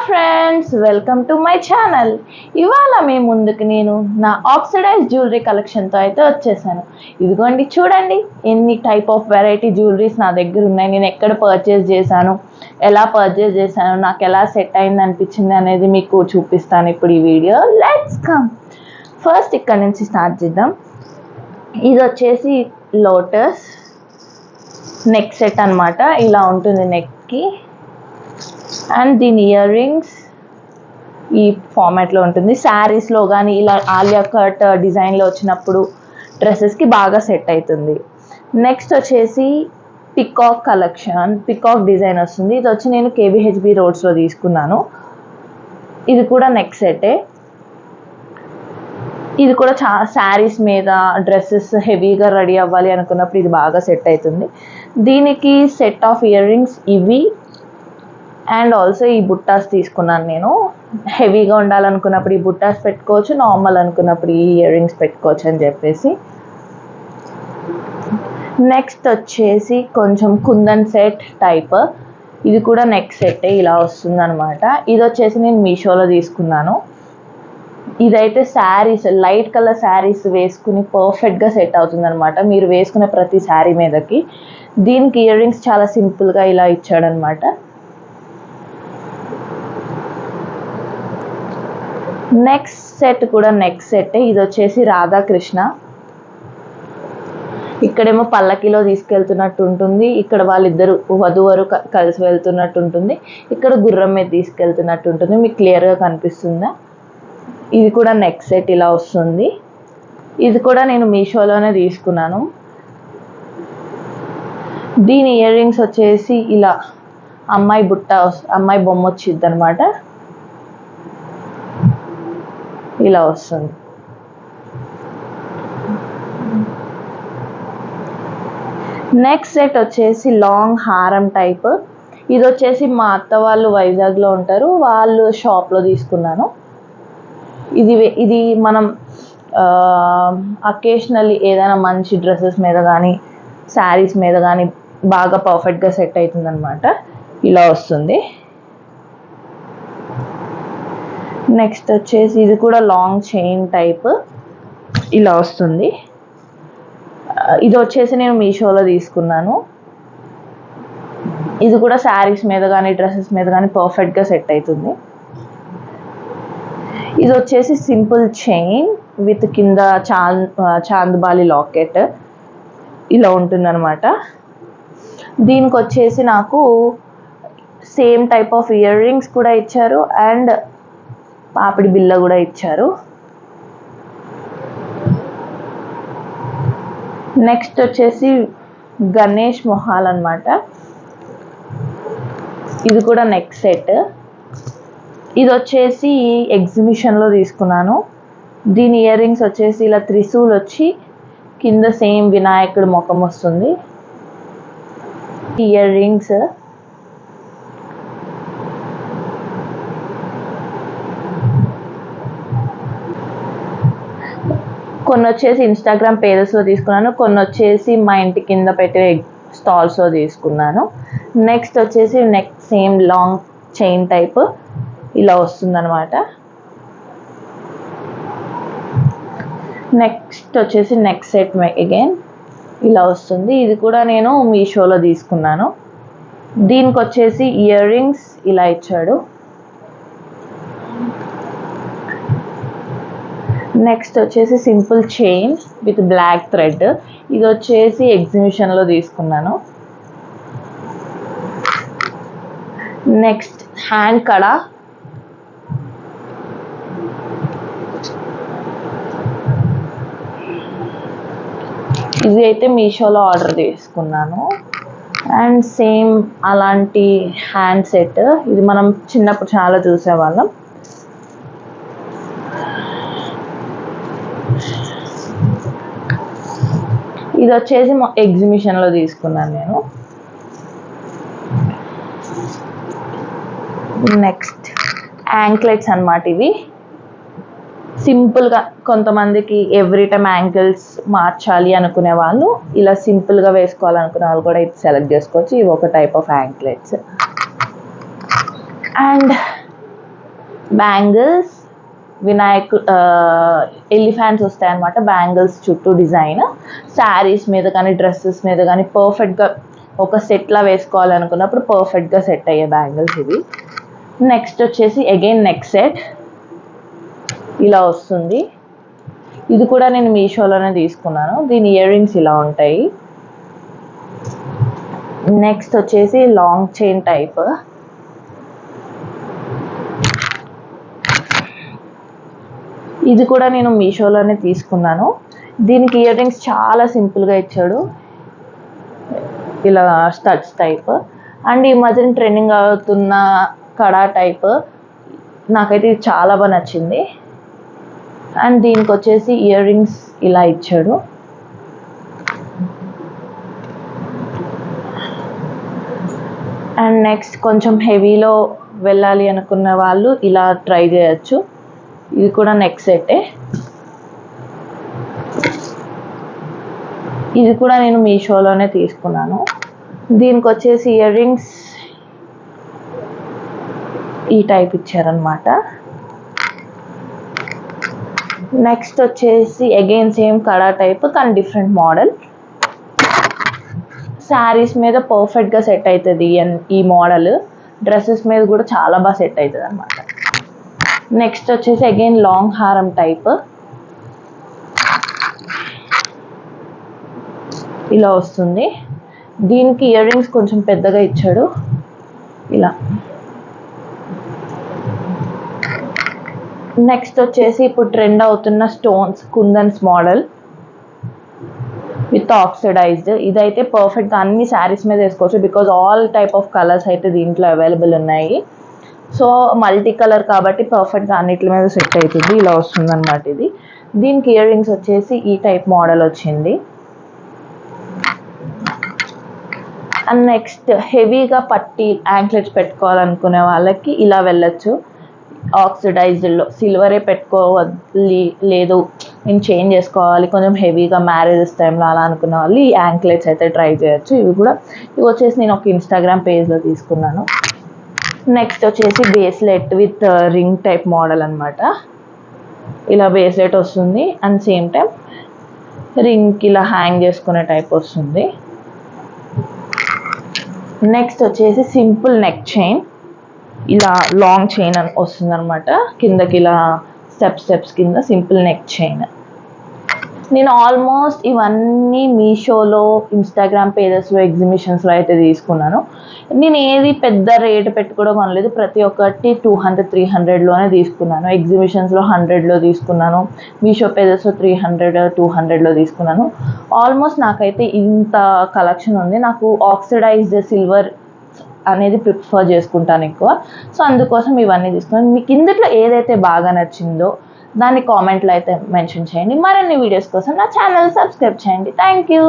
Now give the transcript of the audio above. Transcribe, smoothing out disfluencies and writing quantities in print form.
Friends, welcome to my channel. ఇవాళ మీ ముందుకు నేను నా ఆక్సిడైజ్ జ్యువెలరీ కలెక్షన్తో అయితే వచ్చేసాను. ఇదిగోండి, చూడండి ఎన్ని టైప్ ఆఫ్ వెరైటీ జ్యువెలరీస్ నా దగ్గర ఉన్నాయి. నేను ఎక్కడ పర్చేస్ చేశాను, ఎలా పర్చేస్ చేశాను, నాకు ఎలా సెట్ అయింది అనిపించింది అనేది మీకు చూపిస్తాను ఇప్పుడు ఈ వీడియో. Let's come. ఫస్ట్ ఇక్కడ నుంచి స్టార్ట్ చేద్దాం. ఇది వచ్చేసి లోటస్ నెక్ సెట్ అన్నమాట. ఇలా ఉంటుంది నెక్కి. అండ్ దీని ఇయర్ రింగ్స్ ఈ ఫార్మాట్లో ఉంటుంది. శారీస్లో కానీ ఇలా ఆలియా కట్ డిజైన్లో వచ్చినప్పుడు డ్రెస్సెస్కి బాగా సెట్ అవుతుంది. నెక్స్ట్ వచ్చేసి పికాక్ కలెక్షన్, పికాక్ డిజైన్ వస్తుంది. ఇది వచ్చి నేను కేబిహెచ్బి రోడ్స్లో తీసుకున్నాను. ఇది కూడా నెక్ సెట్టే. ఇది కూడా శారీస్ మీద డ్రెస్సెస్ హెవీగా రెడీ అవ్వాలి అనుకున్నప్పుడు ఇది బాగా సెట్ అవుతుంది. దీనికి సెట్ ఆఫ్ ఇయర్ రింగ్స్ ఇవి అండ్ ఆల్సో ఈ బుట్టాస్ తీసుకున్నాను నేను. హెవీగా ఉండాలనుకున్నప్పుడు ఈ బుట్టాస్ పెట్టుకోవచ్చు, నార్మల్ అనుకున్నప్పుడు ఈ ఇయర్ రింగ్స్ పెట్టుకోవచ్చు అని చెప్పేసి. నెక్స్ట్ వచ్చేసి కొంచెం కుందన్ సెట్ టైప్. ఇది కూడా నెక్ సెట్ ఇలా వస్తుంది అనమాట. ఇది వచ్చేసి నేను మీషోలో తీసుకున్నాను. ఇదైతే శారీస్, లైట్ కలర్ శారీస్ వేసుకుని పర్ఫెక్ట్గా సెట్ అవుతుంది అనమాట, మీరు వేసుకునే ప్రతి శారీ మీదకి. దీనికి ఇయర్ రింగ్స్ చాలా సింపుల్గా ఇలా ఇచ్చాడనమాట. నెక్స్ట్ సెట్ కూడా నెక్ సెట్. ఇది వచ్చేసి రాధాకృష్ణ. ఇక్కడేమో పల్లకిలో తీసుకెళ్తున్నట్టు ఉంటుంది, ఇక్కడ వాళ్ళిద్దరు వధువరు కలిసి వెళ్తున్నట్టు ఉంటుంది, ఇక్కడ గుర్రం మీద తీసుకెళ్తున్నట్టు ఉంటుంది. మీకు క్లియర్గా కనిపిస్తుందా? ఇది కూడా నెక్ సెట్ ఇలా వస్తుంది. ఇది కూడా నేను మీషోలోనే తీసుకున్నాను. దీని ఇయర్ రింగ్స్ వచ్చేసి ఇలా అమ్మాయి అమ్మాయి బొమ్మ వచ్చింది అనమాట. ఇలా వస్తుంది. నెక్స్ట్ సెట్ వచ్చేసి లాంగ్ హారం టైప్. ఇది వచ్చేసి మా అత్త వాళ్ళు వైజాగ్లో ఉంటారు, వాళ్ళు షాప్లో తీసుకున్నాను. ఇది మనం అకేషనల్లీ ఏదైనా మంచి డ్రెస్సెస్ మీద కానీ శారీస్ మీద కానీ బాగా పర్ఫెక్ట్గా సెట్ అవుతుంది అనమాట. ఇలా వస్తుంది. నెక్స్ట్ వచ్చేసి ఇది కూడా లాంగ్ చైన్ టైప్ ఇలా వస్తుంది. ఇది వచ్చేసి నేను మీషోలో తీసుకున్నాను. ఇది కూడా శారీస్ మీద కానీ డ్రెస్సెస్ మీద కానీ పర్ఫెక్ట్గా సెట్ అవుతుంది. ఇది వచ్చేసి సింపుల్ చైన్ విత్ కింద చాంద్బాలి లాకెట్ ఇలా ఉంటుందన్నమాట. దీనికి వచ్చేసి నాకు same type of ear rings కూడా ఇచ్చారు అండ్ పాపిడి బిల్ల కూడా ఇచ్చారు. నెక్స్ట్ వచ్చేసి గణేష్ మొహాల్ అన్నమాట. ఇది కూడా నెక్ సెట్. ఇది వచ్చేసి ఎగ్జిబిషన్లో తీసుకున్నాను. దీని ఇయర్ రింగ్స్ వచ్చేసి ఇలా త్రిశూల్ వచ్చి కింద సేమ్ వినాయకుడు ముఖం వస్తుంది. ఇయర్ రింగ్స్ కొన్ని వచ్చేసి ఇన్స్టాగ్రామ్ పేజెస్లో తీసుకున్నాను, కొన్ని వచ్చేసి మా ఇంటి కింద పెట్టే స్టాల్స్లో తీసుకున్నాను. నెక్స్ట్ వచ్చేసి neck same long chain type ఇలా వస్తుందన్నమాట. నెక్స్ట్ వచ్చేసి నెక్ సెట్ అగైన్ ఇలా వస్తుంది. ఇది కూడా నేను మీషోలో తీసుకున్నాను. దీనికి వచ్చేసి ఇయర్ రింగ్స్ ఇలా ఇచ్చాడు. నెక్స్ట్ వచ్చేసి simple chain with black thread. ఇది వచ్చేసి ఎగ్జిబిషన్లో తీసుకున్నాను. నెక్స్ట్ హ్యాండ్ కడ. ఇది అయితే మీషోలో ఆర్డర్ చేసుకున్నాను. అండ్ సేమ్ అలాంటి హ్యాండ్ సెట్, ఇది మనం చిన్నప్పుడు చాలా చూసేవాళ్ళం. ఇది వచ్చేసి ఎగ్జిబిషన్లో తీసుకున్నాను నేను. నెక్స్ట్ యాంక్లెట్స్ అన్నమాట. ఇవి సింపుల్గా, కొంతమందికి ఎవ్రీ టైమ్ యాంకిల్స్ మార్చాలి అనుకునే వాళ్ళు, ఇలా సింపుల్గా వేసుకోవాలనుకునే వాళ్ళు కూడా ఇది సెలెక్ట్ చేసుకోవచ్చు. ఇవి ఒక type of anklets. And bangles, elephants వస్తాయి అన్నమాట బ్యాంగిల్స్ చుట్టూ డిజైన్. శారీస్ మీద కానీ డ్రెస్సెస్ మీద కానీ పర్ఫెక్ట్గా ఒక సెట్లా వేసుకోవాలనుకున్నప్పుడు పర్ఫెక్ట్గా సెట్ అయ్యే బ్యాంగిల్స్ ఇవి. నెక్స్ట్ వచ్చేసి అగైన్ నెక్ సెట్ ఇలా వస్తుంది. ఇది కూడా నేను మీషోలోనే తీసుకున్నాను. దీని ఇయర్ రింగ్స్ ఇలా ఉంటాయి. నెక్స్ట్ వచ్చేసి లాంగ్ చైన్ టైప్. ఇది కూడా నేను మీషోలోనే తీసుకున్నాను. దీనికి ఇయర్ రింగ్స్ చాలా సింపుల్గా ఇచ్చాడు, ఇలా స్టడ్స్ టైప్. అండ్ ఈ మధ్యన ట్రెండింగ్ అవుతున్న కడా టైప్, నాకైతే ఇది చాలా బాగా నచ్చింది. అండ్ దీనికి వచ్చేసి ఇయర్ రింగ్స్ ఇలా ఇచ్చాడు. అండ్ నెక్స్ట్ కొంచెం హెవీలో వెళ్ళాలి అనుకున్న వాళ్ళు ఇలా ట్రై చేయొచ్చు. ఇది కూడా నెక్ సెట్టే. ఇది కూడా నేను మీషోలోనే తీసుకున్నాను. దీనికి వచ్చేసి ఇయర్ రింగ్స్ ఈ టైప్ ఇచ్చారనమాట. నెక్స్ట్ వచ్చేసి అగైన్ సేమ్ కడా టైప్ కానీ డిఫరెంట్ మోడల్. శారీస్ మీద పర్ఫెక్ట్గా సెట్ అవుతుంది ఈ మోడల్. డ్రెస్సెస్ మీద కూడా చాలా బాగా సెట్ అవుతుంది అనమాట. నెక్స్ట్ వచ్చేసి అగైన్ లాంగ్ హారం టైప్ ఇలా వస్తుంది. దీనికి ఇయర్ రింగ్స్ కొంచెం పెద్దగా ఇచ్చాడు ఇలా. నెక్స్ట్ వచ్చేసి ఇప్పుడు ట్రెండ్ అవుతున్న stones kundans model with oxidised. ఇదైతే పర్ఫెక్ట్గా అన్ని శారీస్ మీద వేసుకోవచ్చు because all type of colours అయితే దీంట్లో అవైలబుల్ ఉన్నాయి. సో మల్టీ కలర్ కాబట్టి పర్ఫెక్ట్గా అన్నిటి మీద సెట్ అవుతుంది. ఇలా వస్తుంది అనమాట ఇది. దీనికి ఇయర్ రింగ్స్ వచ్చేసి ఈ టైప్ మోడల్ వచ్చింది. అండ్ నెక్స్ట్ హెవీగా పట్టి యాంక్లెట్స్ పెట్టుకోవాలనుకునే వాళ్ళకి ఇలా వెళ్ళచ్చు. ఆక్సిడైజ్డ్లో సిల్వరే పెట్టుకోవాలి, లేదు నేను చేంజ్ చేసుకోవాలి కొంచెం హెవీగా మ్యారేజెస్ టైంలో అలా అనుకున్న వాళ్ళు ఈ యాంక్లెట్స్ అయితే ట్రై చేయొచ్చు. ఇవి వచ్చేసి నేను ఒక ఇన్స్టాగ్రామ్ పేజ్లో తీసుకున్నాను. నెక్స్ట్ వచ్చేసి bracelet with ring type model అనమాట. ఇలా బ్రేస్లెట్ వస్తుంది అండ్ సేమ్ టైం రింగ్కి ఇలా హ్యాంగ్ చేసుకునే టైప్ వస్తుంది. నెక్స్ట్ వచ్చేసి సింపుల్ నెక్ చైన్, ఇలా లాంగ్ చైన్ అని వస్తుంది అనమాట. కిందకి ఇలా స్టెప్స్ కింద సింపుల్ నెక్ చైన్. నేను ఆల్మోస్ట్ ఇవన్నీ మీషోలో ఇన్స్టాగ్రామ్ పేజెస్లో ఎగ్జిబిషన్స్లో అయితే తీసుకున్నాను. నేను ఏది పెద్ద రేట్ పెట్టి కూడా కొనలేదు. ప్రతి ఒక్కటి 200-300లోనే తీసుకున్నాను. ఎగ్జిబిషన్స్లో 100లో తీసుకున్నాను, మీషో పేజెస్లో 300-200లో తీసుకున్నాను. ఆల్మోస్ట్ నాకైతే ఇంత కలెక్షన్ ఉంది. నాకు ఆక్సిడైజ్డ్ సిల్వర్ అనేది ప్రిఫర్ చేసుకుంటాను ఎక్కువ. సో అందుకోసం ఇవన్నీ తీసుకున్నాను. మీకు ఇందులో ఏదైతే బాగా నచ్చిందో దాన్ని కామెంట్లో అయితే మెన్షన్ చేయండి. మరిన్ని వీడియోస్ కోసం నా ఛానల్ సబ్స్క్రైబ్ చేయండి. Thank you.